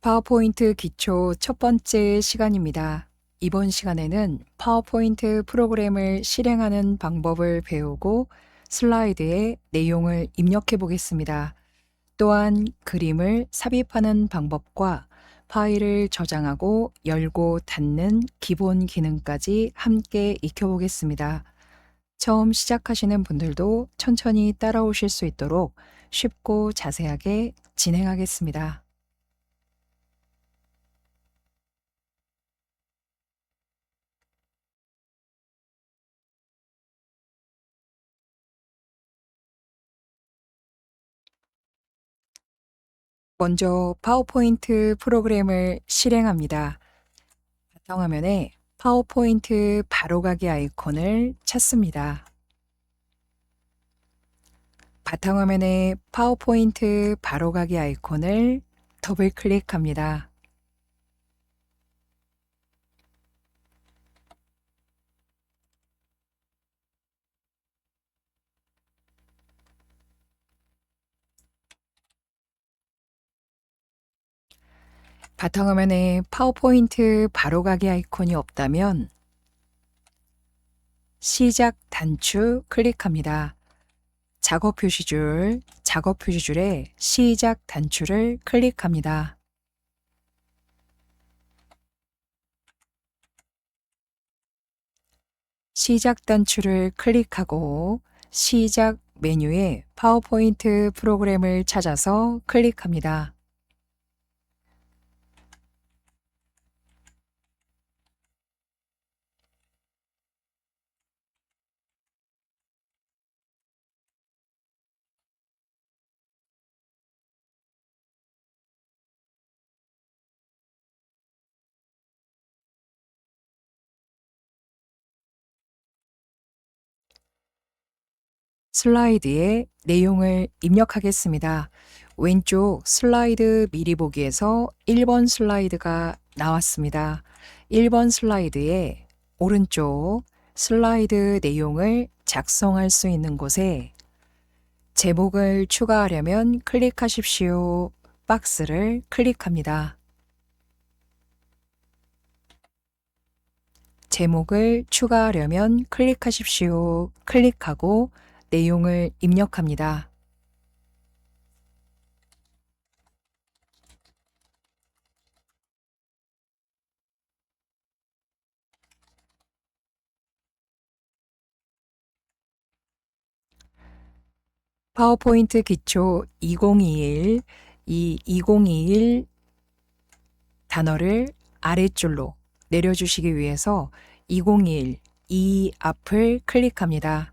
파워포인트 기초 첫 번째 시간입니다. 이번 시간에는 파워포인트 프로그램을 실행하는 방법을 배우고 슬라이드에 내용을 입력해 보겠습니다. 또한 그림을 삽입하는 방법과 파일을 저장하고 열고 닫는 기본 기능까지 함께 익혀보겠습니다. 처음 시작하시는 분들도 천천히 따라오실 수 있도록 쉽고 자세하게 진행하겠습니다. 먼저 파워포인트 프로그램을 실행합니다. 바탕화면에 파워포인트 바로가기 아이콘을 찾습니다. 바탕화면에 파워포인트 바로가기 아이콘을 더블 클릭합니다. 바탕화면에 파워포인트 바로가기 아이콘이 없다면 시작 단추 클릭합니다. 작업 표시줄에 시작 단추를 클릭합니다. 시작 단추를 클릭하고 시작 메뉴에 파워포인트 프로그램을 찾아서 클릭합니다. 슬라이드에 내용을 입력하겠습니다. 왼쪽 슬라이드 미리 보기에서 1번 슬라이드가 나왔습니다. 1번 슬라이드에 오른쪽 슬라이드 내용을 작성할 수 있는 곳에 제목을 추가하려면 클릭하십시오. 박스를 클릭합니다. 제목을 추가하려면 클릭하십시오. 클릭하고 내용을 입력합니다. 파워포인트 기초 2021, 이 2021 단어를 아래줄로 내려주시기 위해서 2021, 이 앞을 클릭합니다.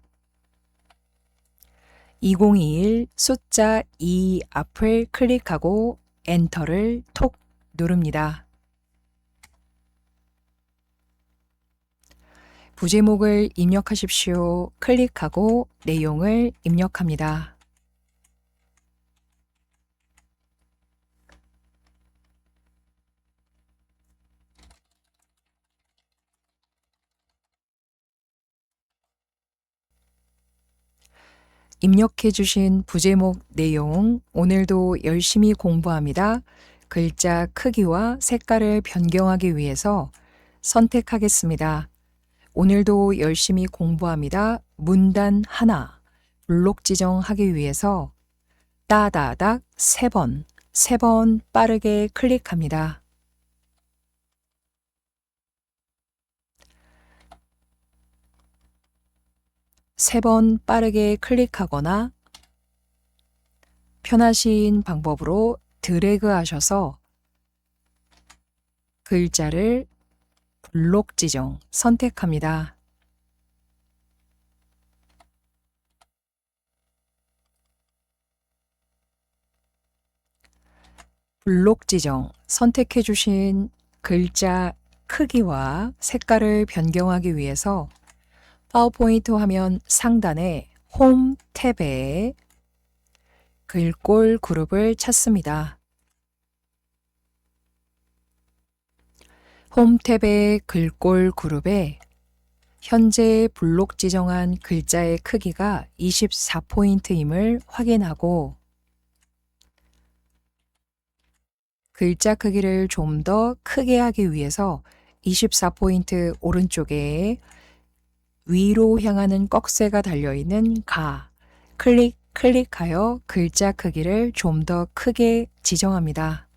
2021 숫자 2 앞을 클릭하고 엔터를 톡 누릅니다. 부제목을 입력하십시오. 클릭하고 내용을 입력합니다. 입력해 주신 부제목 내용 오늘도 열심히 공부합니다. 글자 크기와 색깔을 변경하기 위해서 선택하겠습니다. 오늘도 열심히 공부합니다. 문단 하나, 블록 지정하기 위해서 따다닥 3번 빠르게 클릭합니다. 세 번 빠르게 클릭하거나 편하신 방법으로 드래그 하셔서 글자를 블록 지정 선택합니다. 블록 지정 선택해 주신 글자 크기와 색깔을 변경하기 위해서 파워포인트 화면 상단에 홈 탭에 글꼴 그룹을 찾습니다. 홈 탭의 글꼴 그룹에 현재 블록 지정한 글자의 크기가 24포인트임을 확인하고 글자 크기를 좀 더 크게 하기 위해서 24포인트 오른쪽에 위로 향하는 꺽쇠가 달려있는 가, 클릭하여 글자 크기를 좀 더 크게 지정합니다.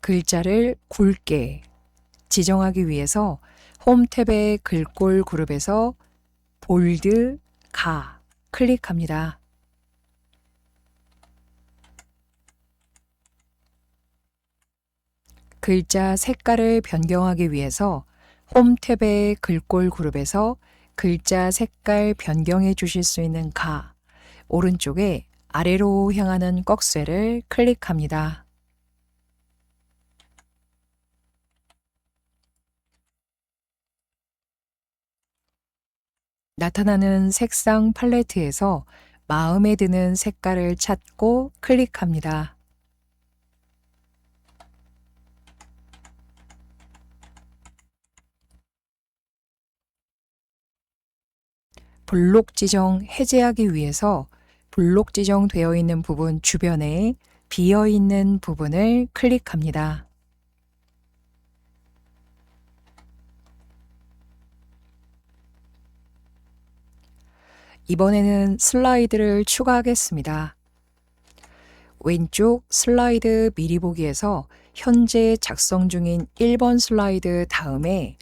글자를 굵게 지정하기 위해서 홈 탭의 글꼴 그룹에서 볼드, 가 클릭합니다. 글자 색깔을 변경하기 위해서 홈 탭의 글꼴 그룹에서 글자 색깔 변경해 주실 수 있는 가, 오른쪽에 아래로 향하는 꺽쇠를 클릭합니다. 나타나는 색상 팔레트에서 마음에 드는 색깔을 찾고 클릭합니다. 블록 지정 해제하기 위해서 블록 지정되어 있는 부분 주변에 비어 있는 부분을 클릭합니다. 이번에는 슬라이드를 추가하겠습니다. 왼쪽 슬라이드 미리 보기에서 현재 작성 중인 1번 슬라이드 다음에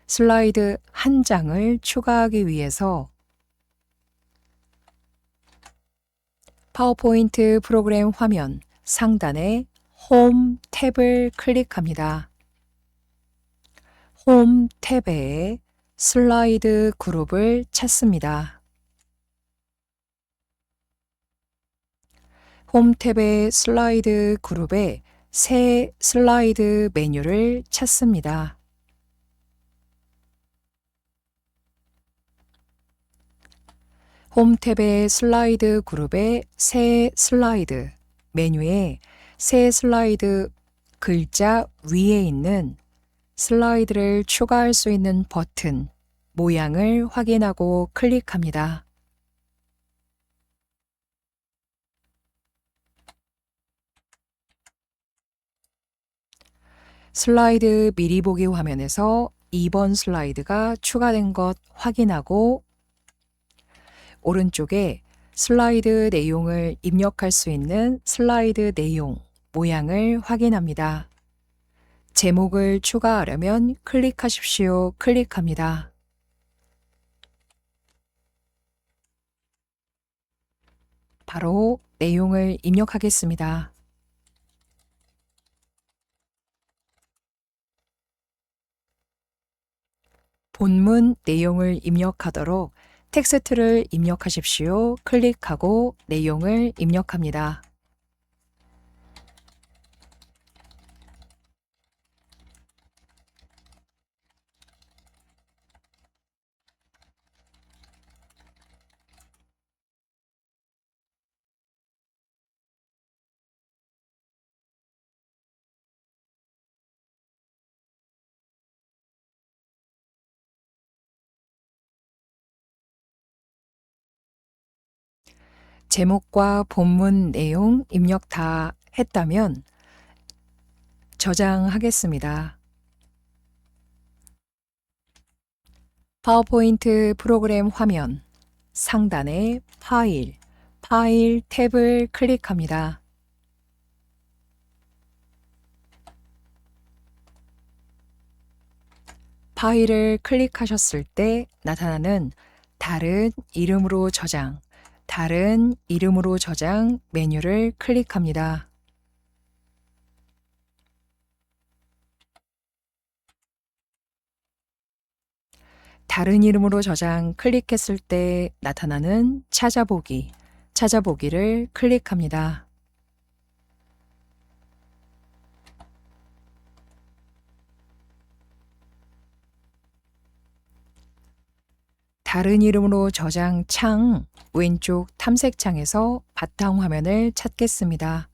슬라이드 한 장을 추가하기 위해서 파워포인트 프로그램 화면 상단에 홈 탭을 클릭합니다. 홈 탭에 슬라이드 그룹을 찾습니다. 홈 탭의 슬라이드 그룹에 새 슬라이드 메뉴를 찾습니다. 홈 탭의 슬라이드 그룹에 새 슬라이드 메뉴에 새 슬라이드 글자 위에 있는 슬라이드를 추가할 수 있는 버튼 모양을 확인하고 클릭합니다. 슬라이드 미리 보기 화면에서 2번 슬라이드가 추가된 것 확인하고 오른쪽에 슬라이드 내용을 입력할 수 있는 슬라이드 내용 모양을 확인합니다. 제목을 추가하려면 클릭하십시오. 클릭합니다. 바로 내용을 입력하겠습니다. 본문 내용을 입력하도록 텍스트를 입력하십시오. 클릭하고 내용을 입력합니다. 제목과 본문 내용 입력 다 했다면 저장하겠습니다. 파워포인트 프로그램 화면 상단에 파일 탭을 클릭합니다. 파일을 클릭하셨을 때 나타나는 다른 이름으로 저장 메뉴를 클릭합니다. 다른 이름으로 저장 클릭했을 때 나타나는 찾아보기를 클릭합니다. 다른 이름으로 저장 창 왼쪽 탐색창에서 바탕화면을 찾겠습니다.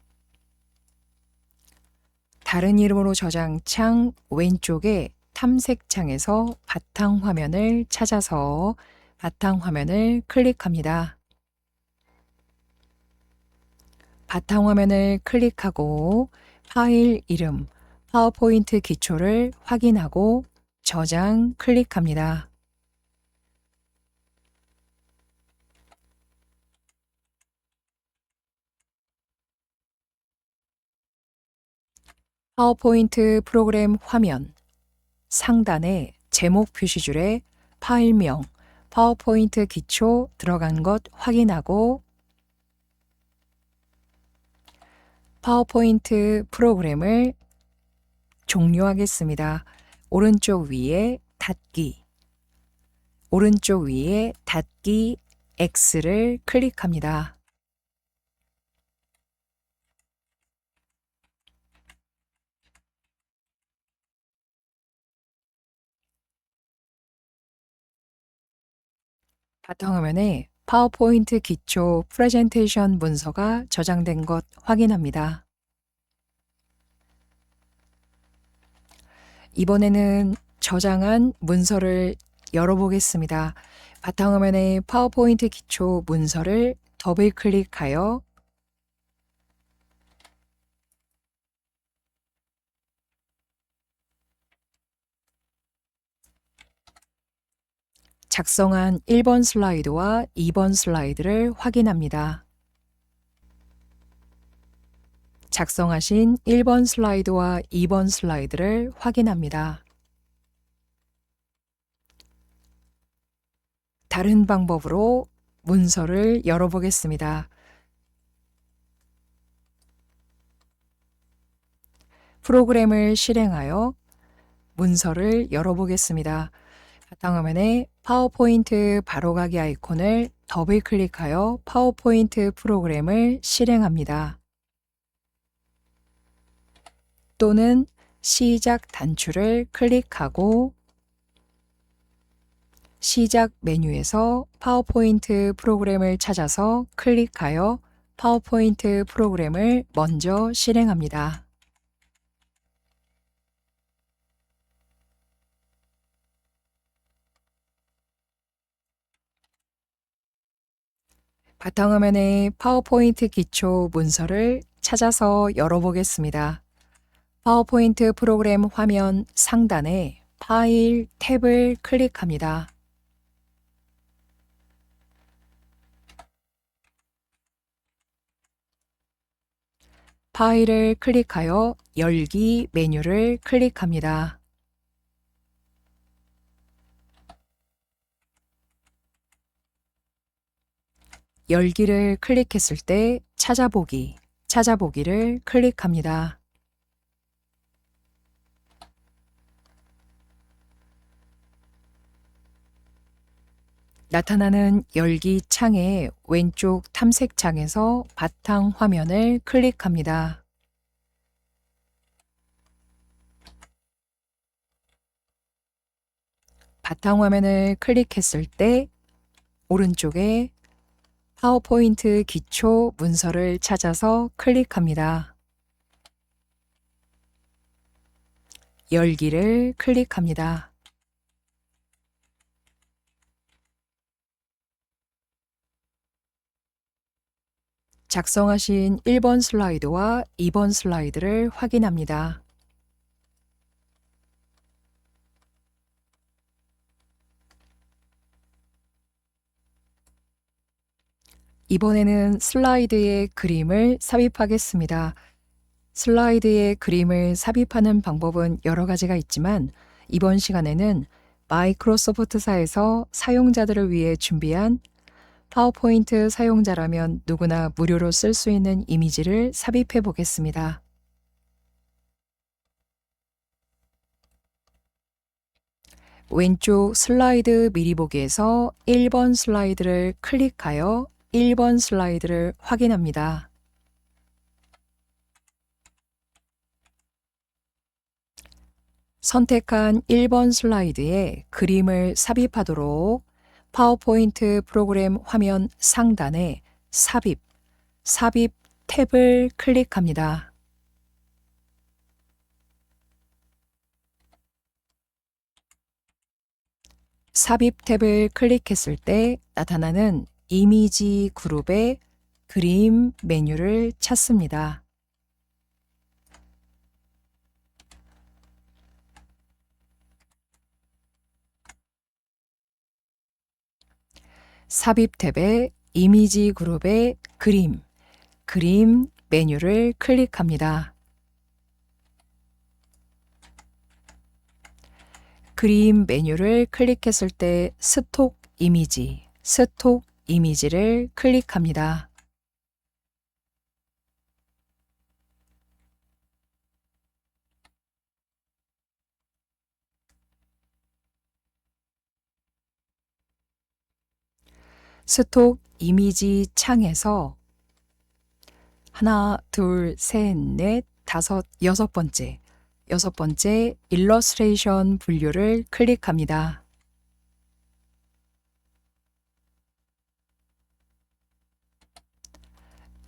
다른 이름으로 저장 창 왼쪽에 탐색창에서 바탕화면을 찾아서 바탕화면을 클릭합니다. 바탕화면을 클릭하고 파일 이름, 파워포인트 기초를 확인하고 저장 클릭합니다. 파워포인트 프로그램 화면 상단에 제목 표시줄에 파일명, 파워포인트 기초 들어간 것 확인하고 파워포인트 프로그램을 종료하겠습니다. 오른쪽 위에 닫기, 오른쪽 위에 닫기 X를 클릭합니다. 바탕화면에 파워포인트 기초 프레젠테이션 문서가 저장된 것 확인합니다. 이번에는 저장한 문서를 열어보겠습니다. 바탕화면에 파워포인트 기초 문서를 더블 클릭하여 작성한 1번 슬라이드와 2번 슬라이드를 확인합니다. 작성하신 1번 슬라이드와 2번 슬라이드를 확인합니다. 다른 방법으로 문서를 열어보겠습니다. 프로그램을 실행하여 문서를 열어보겠습니다. 바탕화면에 파워포인트 바로가기 아이콘을 더블 클릭하여 파워포인트 프로그램을 실행합니다. 또는 시작 단추를 클릭하고 시작 메뉴에서 파워포인트 프로그램을 찾아서 클릭하여 파워포인트 프로그램을 먼저 실행합니다. 바탕화면에 파워포인트 기초 문서를 찾아서 열어보겠습니다. 파워포인트 프로그램 화면 상단에 파일 탭을 클릭합니다. 파일을 클릭하여 열기 메뉴를 클릭합니다. 열기를 클릭했을 때 찾아보기를 클릭합니다. 나타나는 열기 창의 왼쪽 탐색창에서 바탕 화면을 클릭합니다. 바탕 화면을 클릭했을 때 오른쪽에 파워포인트 기초 문서를 찾아서 클릭합니다. 열기를 클릭합니다. 작성하신 1번 슬라이드와 2번 슬라이드를 확인합니다. 이번에는 슬라이드에 그림을 삽입하겠습니다. 슬라이드에 그림을 삽입하는 방법은 여러 가지가 있지만 이번 시간에는 마이크로소프트사에서 사용자들을 위해 준비한 파워포인트 사용자라면 누구나 무료로 쓸 수 있는 이미지를 삽입해 보겠습니다. 왼쪽 슬라이드 미리 보기에서 1번 슬라이드를 클릭하여 1번 슬라이드를 확인합니다. 선택한 1번 슬라이드에 그림을 삽입하도록 파워포인트 프로그램 화면 상단에 삽입 탭을 클릭합니다. 삽입 탭을 클릭했을 때 나타나는 이미지 그룹의 그림 메뉴를 찾습니다. 삽입 탭의 이미지 그룹의 그림 메뉴를 클릭합니다. 그림 메뉴를 클릭했을 때 스톡 이미지를 클릭합니다. 스톡 이미지 창에서 하나, 둘, 셋, 넷, 다섯, 여섯 번째 일러스트레이션 분류를 클릭합니다.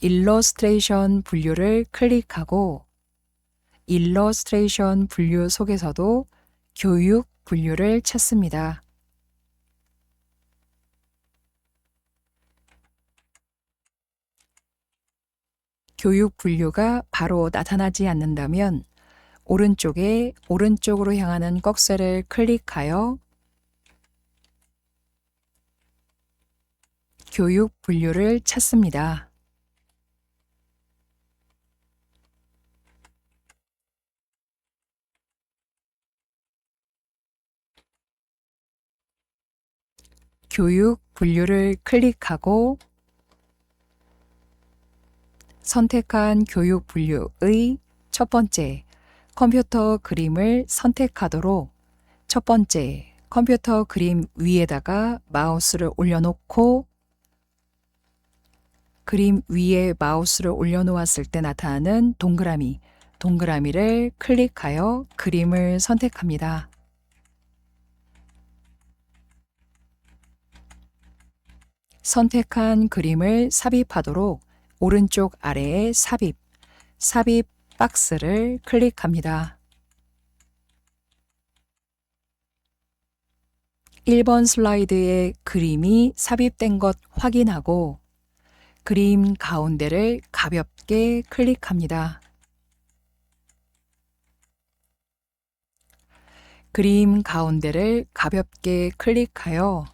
일러스트레이션 분류를 클릭하고 일러스트레이션 분류 속에서도 교육 분류를 찾습니다. 교육 분류가 바로 나타나지 않는다면 오른쪽으로 향하는 꺽쇠를 클릭하여 교육 분류를 찾습니다. 교육 분류를 클릭하고 선택한 교육 분류의 첫 번째 컴퓨터 그림을 선택하도록 첫 번째 컴퓨터 그림 위에다가 마우스를 올려놓고 그림 위에 마우스를 올려놓았을 때 나타나는 동그라미를 클릭하여 그림을 선택합니다. 선택한 그림을 삽입하도록 오른쪽 아래에 삽입 박스를 클릭합니다. 1번 슬라이드에 그림이 삽입된 것 확인하고 그림 가운데를 가볍게 클릭합니다. 그림 가운데를 가볍게 클릭하여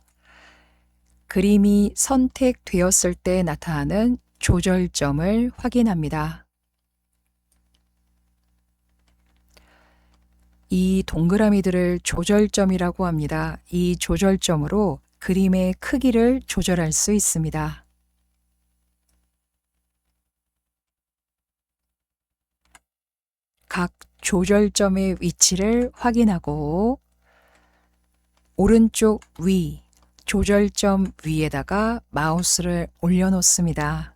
그림이 선택되었을 때 나타나는 조절점을 확인합니다. 이 동그라미들을 조절점이라고 합니다. 이 조절점으로 그림의 크기를 조절할 수 있습니다. 각 조절점의 위치를 확인하고 오른쪽 위 조절점 위에다가 마우스를 올려놓습니다.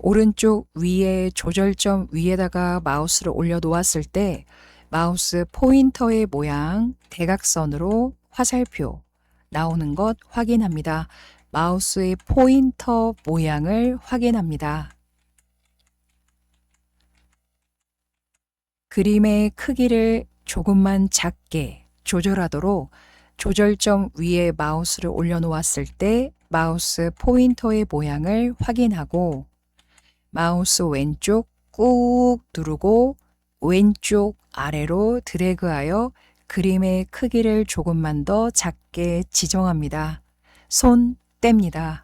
오른쪽 위에 조절점 위에다가 마우스를 올려놓았을 때 마우스 포인터의 모양 대각선으로 화살표 나오는 것 확인합니다. 마우스의 포인터 모양을 확인합니다. 그림의 크기를 조금만 작게 조절하도록 조절점 위에 마우스를 올려놓았을 때 마우스 포인터의 모양을 확인하고 마우스 왼쪽 꾹 누르고 왼쪽 아래로 드래그하여 그림의 크기를 조금만 더 작게 지정합니다. 손 뗍니다.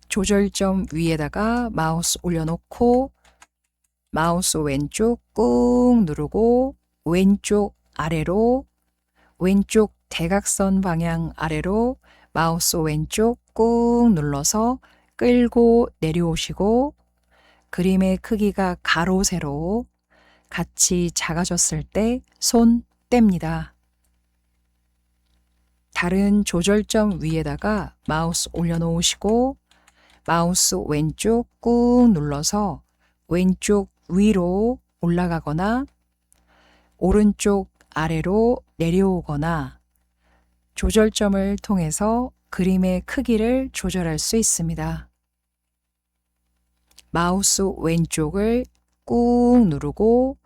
조절점 위에다가 마우스 올려놓고 마우스 왼쪽 꾹 누르고 왼쪽 아래로 왼쪽 대각선 방향 아래로 마우스 왼쪽 꾹 눌러서 끌고 내려오시고 그림의 크기가 가로 세로 같이 작아졌을 때 손 뗍니다. 다른 조절점 위에다가 마우스 올려놓으시고 마우스 왼쪽 꾹 눌러서 왼쪽 위로 올라가거나 오른쪽 아래로 내려오거나 조절점을 통해서 그림의 크기를 조절할 수 있습니다. 마우스 왼쪽을 꾹 누르고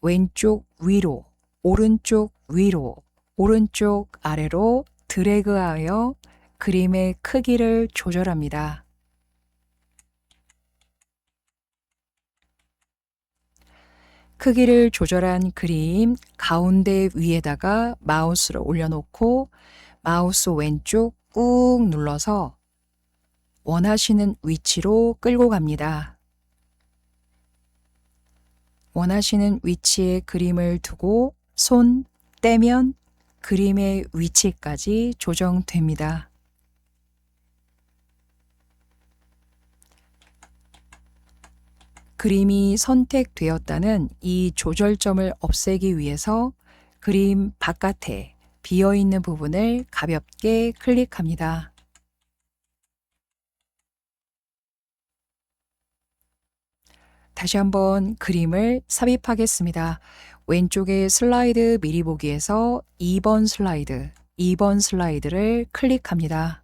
왼쪽 위로, 오른쪽 위로, 오른쪽 아래로 드래그하여 그림의 크기를 조절합니다. 크기를 조절한 그림 가운데 위에다가 마우스를 올려놓고 마우스 왼쪽 꾹 눌러서 원하시는 위치로 끌고 갑니다. 원하시는 위치에 그림을 두고 손 떼면 그림의 위치까지 조정됩니다. 그림이 선택되었다는 이 조절점을 없애기 위해서 그림 바깥에 비어있는 부분을 가볍게 클릭합니다. 다시 한번 그림을 삽입하겠습니다. 왼쪽에 슬라이드 미리 보기에서 2번 슬라이드를 클릭합니다.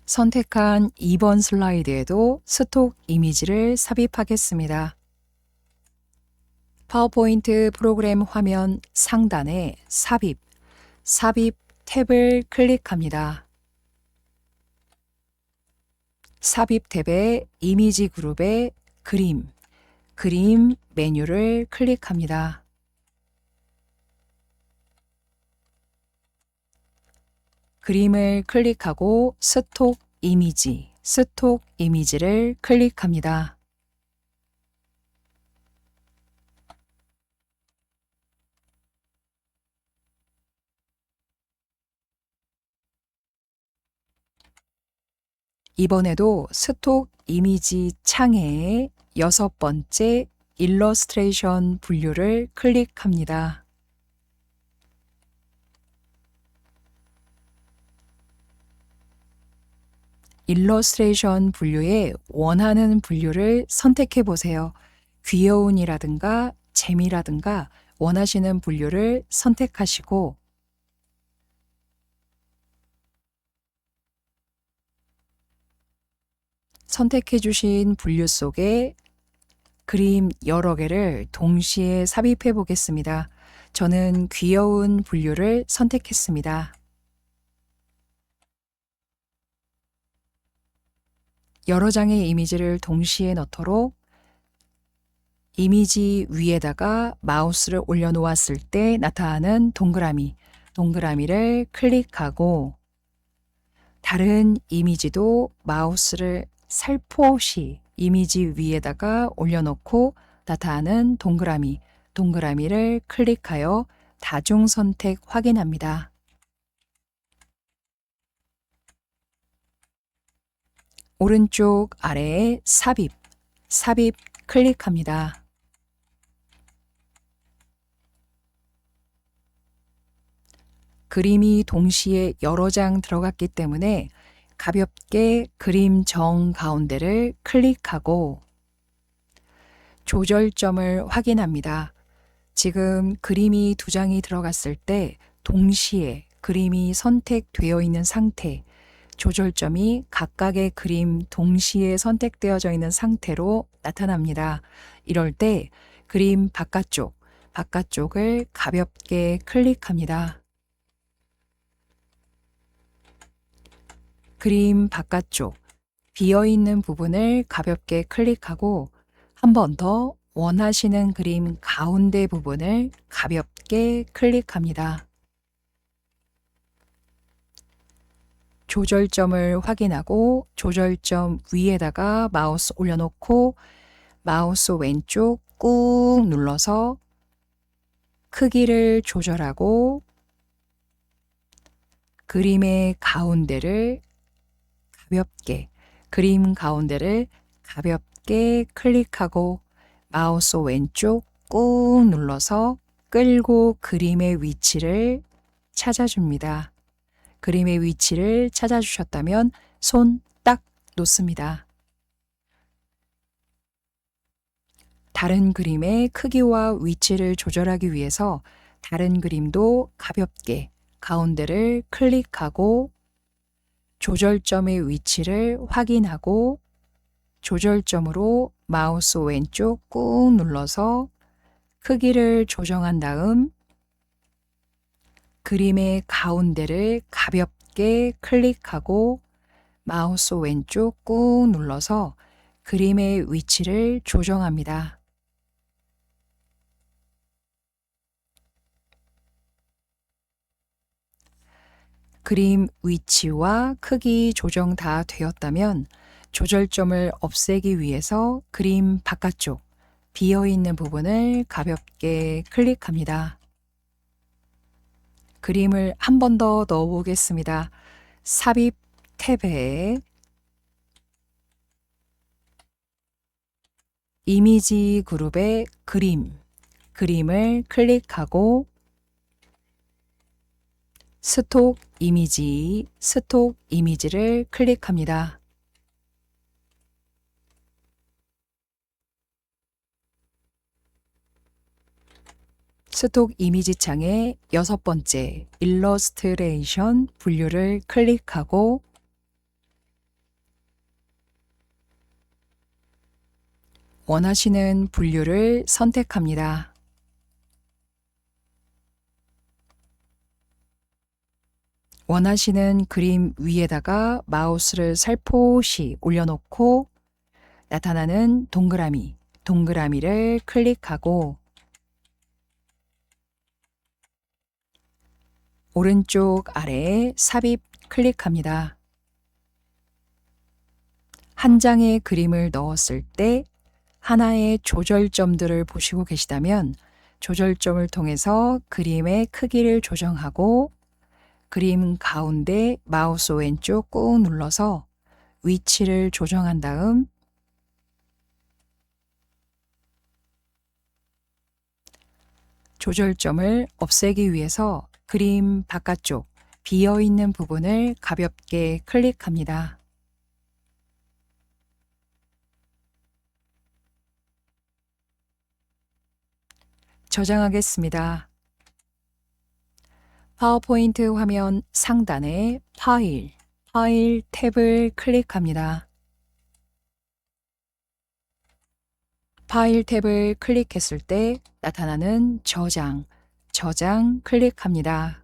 선택한 2번 슬라이드에도 스톡 이미지를 삽입하겠습니다. 파워포인트 프로그램 화면 상단에 삽입 탭을 클릭합니다. 삽입 탭의 이미지 그룹에 그림 메뉴를 클릭합니다. 그림을 클릭하고 스톡 이미지를 클릭합니다. 이번에도 스톡 이미지 창에 6번째 일러스트레이션 분류를 클릭합니다. 일러스트레이션 분류에 원하는 분류를 선택해 보세요. 귀여운이라든가 재미라든가 원하시는 분류를 선택하시고 선택해 주신 분류 속에 그림 여러 개를 동시에 삽입해 보겠습니다. 저는 귀여운 분류를 선택했습니다. 여러 장의 이미지를 동시에 넣도록 이미지 위에다가 마우스를 올려놓았을 때 나타나는 동그라미를 클릭하고 다른 이미지도 마우스를 살포시 이미지 위에다가 올려놓고 나타나는 동그라미를 클릭하여 다중 선택 확인합니다. 오른쪽 아래에 삽입 클릭합니다. 그림이 동시에 여러 장 들어갔기 때문에 가볍게 그림 정 가운데를 클릭하고 조절점을 확인합니다. 지금 그림이 2장이 들어갔을 때 동시에 그림이 선택되어 있는 상태, 조절점이 각각의 그림 동시에 선택되어져 있는 상태로 나타납니다. 이럴 때 그림 바깥쪽을 가볍게 클릭합니다. 그림 바깥쪽 비어있는 부분을 가볍게 클릭하고 한 번 더 원하시는 그림 가운데 부분을 가볍게 클릭합니다. 조절점을 확인하고 조절점 위에다가 마우스 올려놓고 마우스 왼쪽 꾹 눌러서 크기를 조절하고 그림의 가운데를 가볍게 클릭하고 마우스 왼쪽 꾹 눌러서 끌고 그림의 위치를 찾아줍니다. 그림의 위치를 찾아주셨다면 손 딱 놓습니다. 다른 그림의 크기와 위치를 조절하기 위해서 다른 그림도 가볍게 가운데를 클릭하고 조절점의 위치를 확인하고 조절점으로 마우스 왼쪽 꾹 눌러서 크기를 조정한 다음 그림의 가운데를 가볍게 클릭하고 마우스 왼쪽 꾹 눌러서 그림의 위치를 조정합니다. 그림 위치와 크기 조정 다 되었다면 조절점을 없애기 위해서 그림 바깥쪽 비어있는 부분을 가볍게 클릭합니다. 그림을 한 번 더 넣어 보겠습니다. 삽입 탭에 이미지 그룹의 그림을 클릭하고 스톡 이미지를 클릭합니다. 스톡 이미지 창에 6번째 일러스트레이션 분류를 클릭하고 원하시는 분류를 선택합니다. 원하시는 그림 위에다가 마우스를 살포시 올려놓고 나타나는 동그라미를 클릭하고 오른쪽 아래에 삽입 클릭합니다. 한 장의 그림을 넣었을 때 하나의 조절점들을 보시고 계시다면 조절점을 통해서 그림의 크기를 조정하고 그림 가운데 마우스 왼쪽 꾹 눌러서 위치를 조정한 다음 조절점을 없애기 위해서 그림 바깥쪽 비어있는 부분을 가볍게 클릭합니다. 저장하겠습니다. 파워포인트 화면 상단에 파일 탭을 클릭합니다. 파일 탭을 클릭했을 때 나타나는 저장 클릭합니다.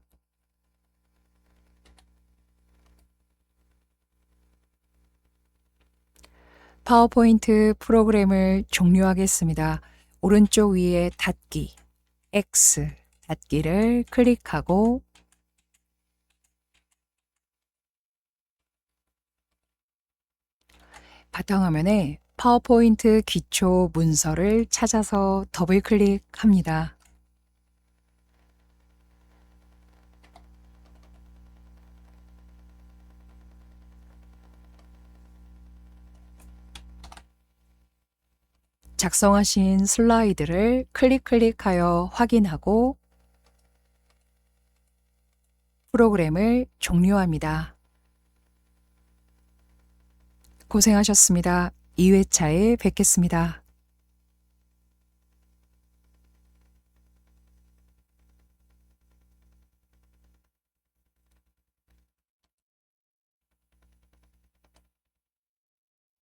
파워포인트 프로그램을 종료하겠습니다. 오른쪽 위에 닫기 닫기를 클릭하고 바탕화면에 파워포인트 기초 문서를 찾아서 더블 클릭합니다. 작성하신 슬라이드를 클릭하여 확인하고 프로그램을 종료합니다. 고생하셨습니다. 2회차에 뵙겠습니다.